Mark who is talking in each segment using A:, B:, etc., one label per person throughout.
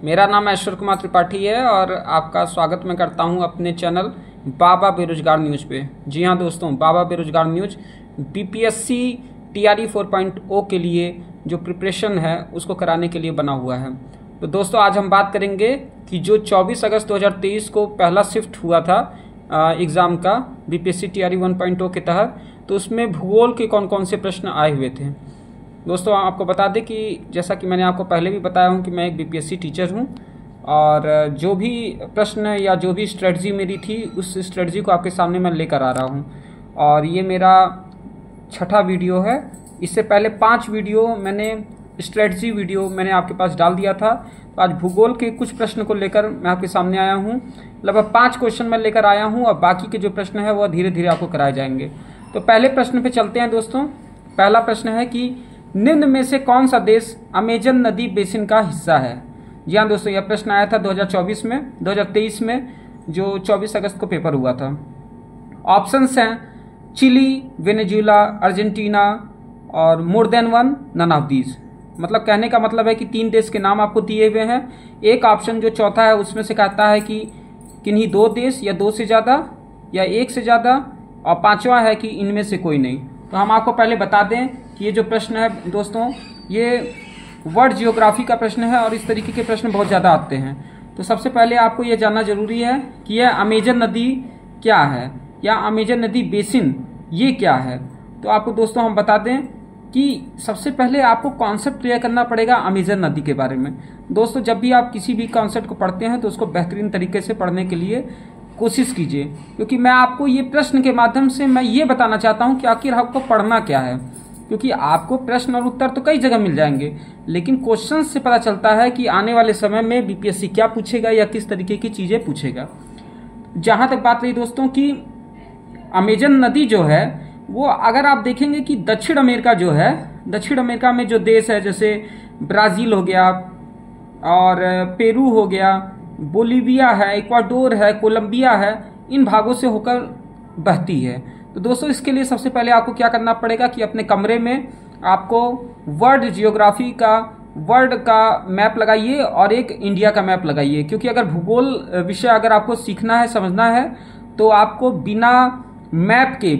A: मेरा नाम ऐश्वर्य कुमार त्रिपाठी है और आपका स्वागत मैं करता हूं अपने चैनल बाबा बेरोजगार न्यूज़ पे। जी हाँ दोस्तों, बाबा बेरोजगार न्यूज़ बीपीएससी टीआरई 4.0 के लिए जो प्रिपरेशन है उसको कराने के लिए बना हुआ है। तो दोस्तों आज हम बात करेंगे कि जो 24 अगस्त 2023 को पहला शिफ्ट हुआ था एग्ज़ाम का बीपीएससी टीआरई 1.0 के तहत, तो उसमें भूगोल के कौन कौन से प्रश्न आए हुए थे। दोस्तों आपको बता दें कि जैसा कि मैंने आपको पहले भी बताया हूं कि मैं एक बीपीएससी टीचर हूं और जो भी प्रश्न या जो भी स्ट्रेटजी मेरी थी उस स्ट्रेटजी को आपके सामने मैं लेकर आ रहा हूं। और ये मेरा छठा वीडियो है। इससे पहले 5 वीडियो मैंने स्ट्रेटजी वीडियो मैंने आपके पास डाल दिया था। तो आज भूगोल के कुछ प्रश्न को लेकर मैं आपके सामने आया हूँ। लगभग 5 क्वेश्चन मैं लेकर आया हूँ और बाकी के जो प्रश्न है वह धीरे धीरे आपको कराए जाएंगे। तो पहले प्रश्न पे चलते हैं दोस्तों। पहला प्रश्न है कि निम्न में से कौन सा देश अमेजन नदी बेसिन का हिस्सा है। जी हाँ दोस्तों, यह प्रश्न आया था 2023 में जो 24 अगस्त को पेपर हुआ था। ऑप्शंस हैं चिली, वेनेजुएला, अर्जेंटीना और more than one, none of these. मतलब कहने का मतलब है कि 3 देश के नाम आपको दिए हुए हैं। एक ऑप्शन जो चौथा है उसमें से कहता है कि किन्हीं 2 देश या 2 से ज़्यादा या 1 से ज़्यादा, और 5वां है कि इनमें से कोई नहीं। तो हम आपको पहले बता दें कि ये जो प्रश्न है दोस्तों ये वर्ल्ड जियोग्राफी का प्रश्न है और इस तरीके के प्रश्न बहुत ज़्यादा आते हैं। तो सबसे पहले आपको ये जानना जरूरी है कि यह अमेजन नदी क्या है या अमेजन नदी बेसिन ये क्या है। तो आपको दोस्तों हम बता दें कि सबसे पहले आपको कॉन्सेप्ट क्लियर करना पड़ेगा अमेजन नदी के बारे में। दोस्तों जब भी आप किसी भी कॉन्सेप्ट को पढ़ते हैं तो उसको बेहतरीन तरीके से पढ़ने के लिए कोशिश कीजिए, क्योंकि मैं आपको ये प्रश्न के माध्यम से मैं ये बताना चाहता हूँ कि आखिर आपको पढ़ना क्या है। क्योंकि आपको प्रश्न और उत्तर तो कई जगह मिल जाएंगे, लेकिन क्वेश्चन से पता चलता है कि आने वाले समय में बीपीएससी क्या पूछेगा या किस तरीके की चीजें पूछेगा। जहां तक बात रही दोस्तों कि अमेजन नदी जो है वो अगर आप देखेंगे कि दक्षिण अमेरिका जो है, दक्षिण अमेरिका में जो देश है जैसे ब्राजील हो गया और पेरू हो गया, बोलीविया है, इक्वाडोर है, कोलंबिया है, इन भागों से होकर बहती है। तो दोस्तों इसके लिए सबसे पहले आपको क्या करना पड़ेगा कि अपने कमरे में आपको वर्ल्ड जियोग्राफी का वर्ल्ड का मैप लगाइए और एक इंडिया का मैप लगाइए। क्योंकि अगर भूगोल विषय अगर आपको सीखना है, समझना है, तो आपको बिना मैप के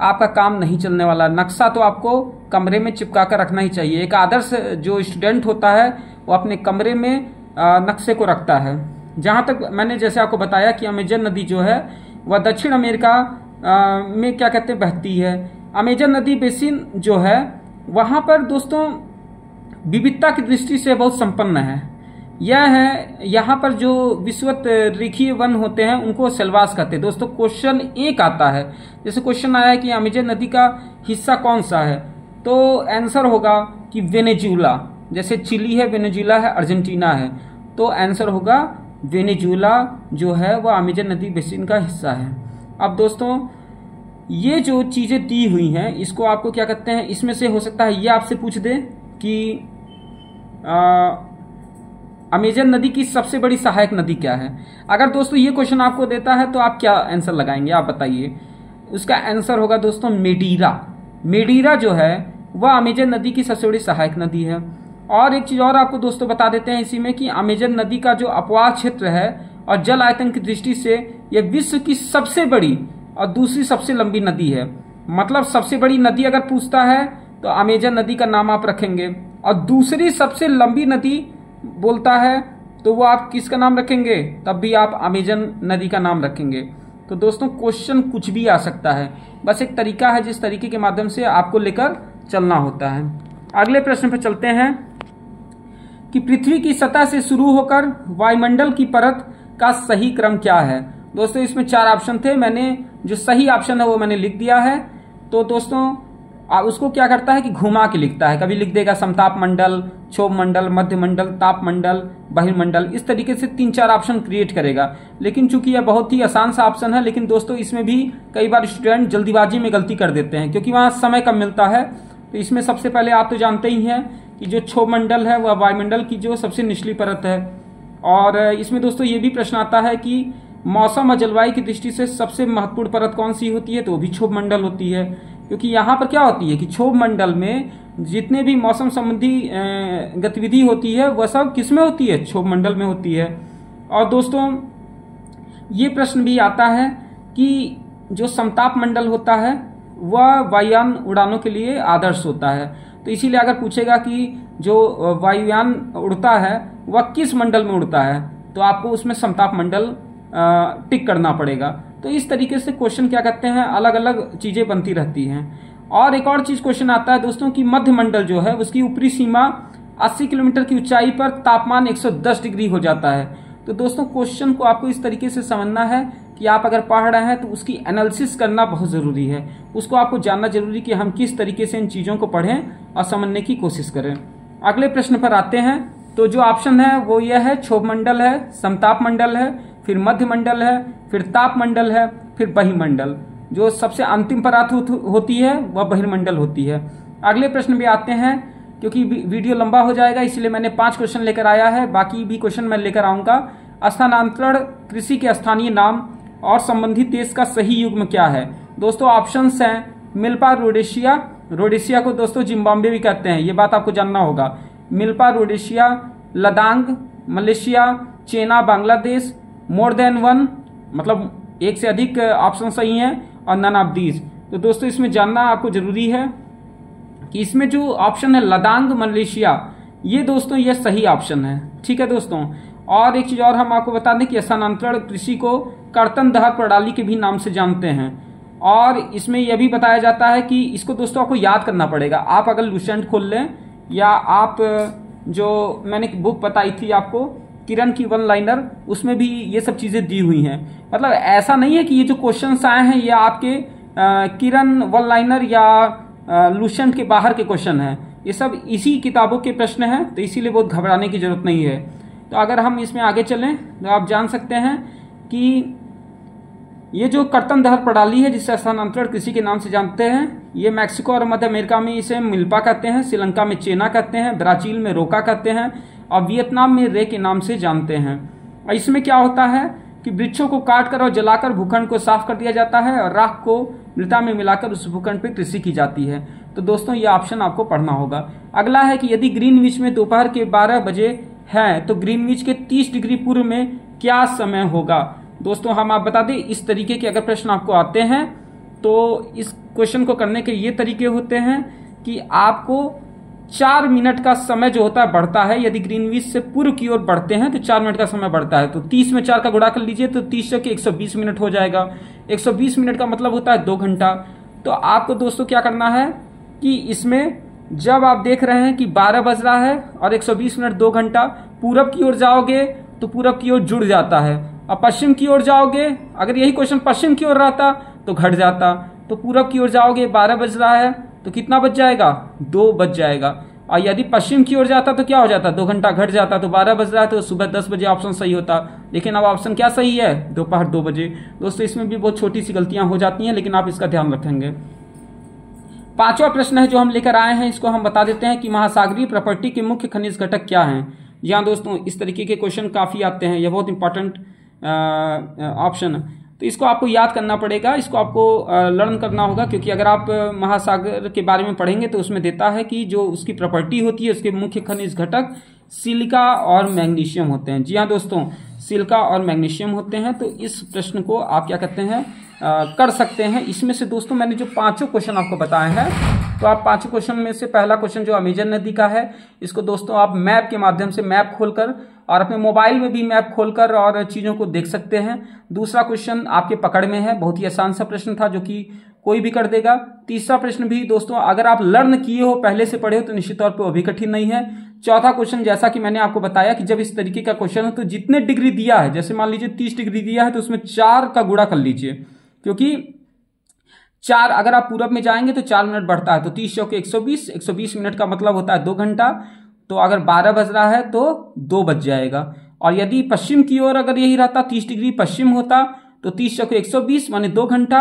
A: आपका काम नहीं चलने वाला। नक्शा तो आपको कमरे में चिपका कर रखना ही चाहिए। एक आदर्श जो स्टूडेंट होता है वो अपने कमरे में नक्शे को रखता है। जहां तक मैंने जैसे आपको बताया कि अमेजन नदी जो है वह दक्षिण अमेरिका में क्या कहते हैं बहती है। अमेजन नदी बेसिन जो है वहां पर दोस्तों विविधता की दृष्टि से बहुत संपन्न है। यह है यहाँ पर जो विषुवत रेखीय वन होते हैं उनको सेल्वास कहते हैं। दोस्तों क्वेश्चन एक आता है, जैसे क्वेश्चन आया है कि अमेजन नदी का हिस्सा कौन सा है, तो आंसर होगा कि वेनेजुएला। जैसे चिली है, वेनेजुएला है, अर्जेंटीना है, तो आंसर होगा वेनेजुएला जो है वह अमेजन नदी बेसिन का हिस्सा है। अब दोस्तों ये जो चीजें दी हुई हैं इसको आपको क्या कहते हैं, इसमें से हो सकता है ये आपसे पूछ दे कि अमेजन नदी की सबसे बड़ी सहायक नदी क्या है। अगर दोस्तों ये क्वेश्चन आपको देता है तो आप क्या आंसर लगाएंगे, आप बताइए। उसका आंसर होगा दोस्तों मेडीरा। मेडीरा जो है वह अमेजन नदी की सबसे बड़ी सहायक नदी है। और एक चीज और आपको दोस्तों बता देते हैं इसी में कि अमेजन नदी का जो अपवाह क्षेत्र है और जल आयतन की दृष्टि से यह विश्व की सबसे बड़ी और दूसरी सबसे लंबी नदी है। मतलब सबसे बड़ी नदी अगर पूछता है तो अमेजन नदी का नाम आप रखेंगे, और दूसरी सबसे लंबी नदी बोलता है तो वो आप किसका नाम रखेंगे, तब भी आप अमेजन नदी का नाम रखेंगे। तो दोस्तों क्वेश्चन कुछ भी आ सकता है, बस एक तरीका है जिस तरीके के माध्यम से आपको लेकर चलना होता है। अगले प्रश्न पर चलते हैं कि पृथ्वी की सतह से शुरू होकर वायुमंडल की परत का सही क्रम क्या है। दोस्तों इसमें 4 ऑप्शन थे, मैंने जो सही ऑप्शन है वो मैंने लिख दिया है। तो दोस्तों उसको क्या करता है कि घुमा के लिखता है, कभी लिख देगा समताप मंडल, क्षोभ मंडल, मध्य मंडल, ताप मंडल, बहिर्मंडल, इस तरीके से 3-4 ऑप्शन क्रिएट करेगा। लेकिन चूंकि यह बहुत ही आसान सा ऑप्शन है, लेकिन दोस्तों इसमें भी कई बार स्टूडेंट जल्दीबाजी में गलती कर देते हैं क्योंकि वहां समय कम मिलता है। तो इसमें सबसे पहले आप तो जानते ही हैं कि जो क्षोभ मंडल है वह वायुमंडल की जो सबसे निचली परत है। और इसमें दोस्तों ये भी प्रश्न आता है कि मौसम और जलवायु की दृष्टि से सबसे महत्वपूर्ण परत कौन सी होती है, तो वो भी क्षोभ मंडल होती है। क्योंकि यहाँ पर क्या होती है कि क्षोभ मंडल में जितने भी मौसम संबंधी गतिविधि होती है वह सब किस में होती है, क्षोभ मंडल में होती है। और दोस्तों ये प्रश्न भी आता है कि जो समताप मंडल होता है वह वायुयान उड़ानों के लिए आदर्श होता है। तो इसीलिए अगर पूछेगा कि जो वायुयान उड़ता है वह किस मंडल में उड़ता है, तो आपको उसमें समताप मंडल टिक करना पड़ेगा। तो इस तरीके से क्वेश्चन क्या कहते हैं, अलग अलग चीजें बनती रहती हैं। और एक और चीज क्वेश्चन आता है दोस्तों कि मध्य मंडल जो है उसकी ऊपरी सीमा 80 किलोमीटर की ऊंचाई पर तापमान 110 डिग्री हो जाता है। तो दोस्तों क्वेश्चन को आपको इस तरीके से समझना है कि आप अगर पढ़ रहे हैं तो उसकी एनालिसिस करना बहुत जरूरी है, उसको आपको जानना जरूरी कि हम किस तरीके से इन चीजों को पढ़ें और समझने की कोशिश करें। अगले प्रश्न पर आते हैं। तो जो ऑप्शन है वो यह है, क्षोभ मंडल है, समताप मंडल है, फिर मध्य मंडल है, फिर ताप मंडल है, फिर बहिर्मंडल। जो सबसे अंतिम परात होती है वह बहिर्मंडल होती है। अगले प्रश्न भी आते हैं। क्योंकि वीडियो लंबा हो जाएगा इसलिए मैंने 5 क्वेश्चन लेकर आया है, बाकी भी क्वेश्चन मैं लेकर आऊंगा। स्थानांतरण कृषि के स्थानीय नाम और संबंधित देश का सही युग्म क्या है। दोस्तों ऑप्शंस हैं मिल्पा रोडेशिया, रोडेशिया को दोस्तों जिम्बाब्वे भी कहते हैं, ये बात आपको जानना होगा। Milpa Rhodesia, ladang Malaysia, chena Bangladesh, more than one मतलब एक से अधिक ऑप्शन सही हैं, और नन ऑफ दीज। तो दोस्तों इसमें जानना आपको जरूरी है कि इसमें जो ऑप्शन है लदांग मलेशिया, ये दोस्तों ये सही ऑप्शन है। ठीक है दोस्तों। और एक चीज और हम आपको बता दें कि स्थानांतरण कृषि को कर्तन दहर प्रणाली के भी नाम से जानते हैं। और इसमें यह भी बताया जाता है कि इसको दोस्तों आपको याद करना पड़ेगा। आप अगर लुसेंट खोल लें या आप जो मैंने बुक बताई थी आपको किरण की वन लाइनर, उसमें भी ये सब चीजें दी हुई हैं। मतलब ऐसा नहीं है कि ये जो क्वेश्चंस आए हैं ये आपके किरण वन लाइनर या लुसेंट के बाहर के क्वेश्चन हैं, ये सब इसी किताबों के प्रश्न हैं। तो इसीलिए बहुत घबराने की जरूरत नहीं है। तो अगर हम इसमें आगे चलें तो आप जान सकते हैं कि ये जो कर्तन दहर प्रणाली है जिसे स्थानांतरण कृषि के नाम से जानते हैं, ये मैक्सिको और मध्य अमेरिका में इसे मिल्पा कहते हैं, श्रीलंका में चेना कहते हैं, ब्राजील में रोका कहते हैं और वियतनाम में रे के नाम से जानते हैं। और इसमें क्या होता है कि वृक्षों को काटकर और जलाकर भूखंड को साफ कर दिया जाता है और राख को मृदा में मिलाकर उस भूखंड पर कृषि की जाती है। तो दोस्तों ये ऑप्शन आपको पढ़ना होगा। अगला है कि यदि ग्रीनविच में दोपहर के 12 बजे है तो ग्रीनविच के 30 डिग्री पूर्व में क्या समय होगा। दोस्तों हम आप बता दें, इस तरीके के अगर प्रश्न आपको आते हैं तो इस क्वेश्चन को करने के ये तरीके होते हैं कि आपको 4 मिनट का समय जो होता है बढ़ता है। यदि ग्रीनविच से पूर्व की ओर बढ़ते हैं तो 4 मिनट का समय बढ़ता है। तो 30 में 4 का गुणा कर लीजिए तो 30 से 120 मिनट हो जाएगा। 120 मिनट का मतलब होता है 2 घंटा। तो आपको दोस्तों क्या करना है कि इसमें जब आप देख रहे हैं कि 12 बज रहा है और 120 मिनट 2 घंटा, पूरब की ओर जाओगे तो पूरब की ओर जुड़ जाता है, और पश्चिम की ओर जाओगे, अगर यही क्वेश्चन पश्चिम की ओर रहता तो घट जाता। तो पूरब की ओर जाओगे, 12 बज रहा है तो कितना बज जाएगा, 2 बज जाएगा। और यदि पश्चिम की ओर जाता तो क्या हो जाता, 2 घंटा घट जाता। तो 12 बज रहा है तो सुबह 10 बजे ऑप्शन सही होता। लेकिन अब ऑप्शन क्या सही है, दोपहर 2 बजे। दोस्तों इसमें भी बहुत छोटी सी गलतियां हो जाती हैं, लेकिन आप इसका ध्यान रखेंगे। 5वां प्रश्न है जो हम लेकर आए हैं, इसको हम बता देते हैं कि महासागरीय प्रॉपर्टी के मुख्य खनिज घटक क्या हैं। यहाँ दोस्तों इस तरीके के क्वेश्चन काफी आते हैं, यह बहुत इंपॉर्टेंट ऑप्शन है। तो इसको आपको याद करना पड़ेगा, इसको आपको लर्न करना होगा, क्योंकि अगर आप महासागर के बारे में पढ़ेंगे तो उसमें देता है कि जो उसकी प्रॉपर्टी होती है उसके मुख्य खनिज घटक सिलिका और मैग्नीशियम होते हैं। जी हाँ दोस्तों, सिलिका और मैग्नीशियम होते हैं। तो इस प्रश्न को आप क्या कहते हैं कर सकते हैं। इसमें से दोस्तों मैंने जो 5 क्वेश्चन आपको बताए हैं, तो आप 5 क्वेश्चन में से पहला क्वेश्चन जो अमेजन नदी का है, इसको दोस्तों आप मैप के माध्यम से मैप खोलकर और अपने मोबाइल में भी मैप खोलकर और चीजों को देख सकते हैं। दूसरा क्वेश्चन आपके पकड़ में है, बहुत ही आसान सा प्रश्न था जो कि कोई भी कर देगा। तीसरा प्रश्न भी दोस्तों अगर आप लर्न किए हो, पहले से पढ़े हो, तो निश्चित तौर पर वो भी कठिन नहीं है। चौथा क्वेश्चन जैसा कि मैंने आपको बताया कि जब इस तरीके का क्वेश्चन हो तो जितने डिग्री दिया है, जैसे मान लीजिए 30 डिग्री दिया है तो उसमें 4 का गुणा कर लीजिए, क्योंकि 4 अगर आप पूरब में जाएंगे तो 4 मिनट बढ़ता है। तो 30 चौके 120, 120 मिनट का मतलब होता है 2 घंटा। तो अगर 12 बज रहा है तो 2 बज जाएगा। और यदि पश्चिम की ओर अगर यही रहता, 30 डिग्री पश्चिम होता, तो 30 चौके 120 माने 2 घंटा,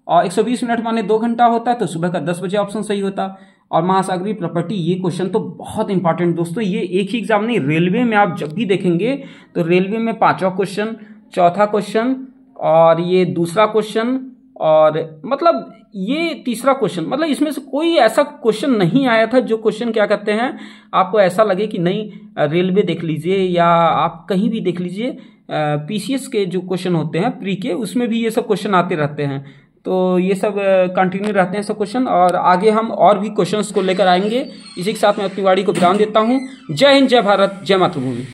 A: और 120 मिनट माने 2 घंटा होता, तो सुबह का 10 बजे ऑप्शन सही होता। और महासागरीय प्रॉपर्टी, ये क्वेश्चन तो बहुत इंपॉर्टेंट दोस्तों, ये एक ही एग्जाम नहीं, रेलवे में आप जब भी देखेंगे तो रेलवे में 5वां क्वेश्चन, चौथा क्वेश्चन और ये दूसरा क्वेश्चन, और मतलब ये तीसरा क्वेश्चन, मतलब इसमें से कोई ऐसा क्वेश्चन नहीं आया था जो क्वेश्चन क्या कहते हैं आपको ऐसा लगे कि नहीं रेलवे देख लीजिए या आप कहीं भी देख लीजिए पीसीएस के जो क्वेश्चन होते हैं प्री के, उसमें भी ये सब क्वेश्चन आते रहते हैं। तो ये सब कंटिन्यू रहते हैं सब क्वेश्चन, और आगे हम और भी क्वेश्चंस को लेकर आएंगे। इसी के साथ मैं अपनी वाणी को विराम देता हूँ। जय हिंद, जय भारत, जय मातृभूमि।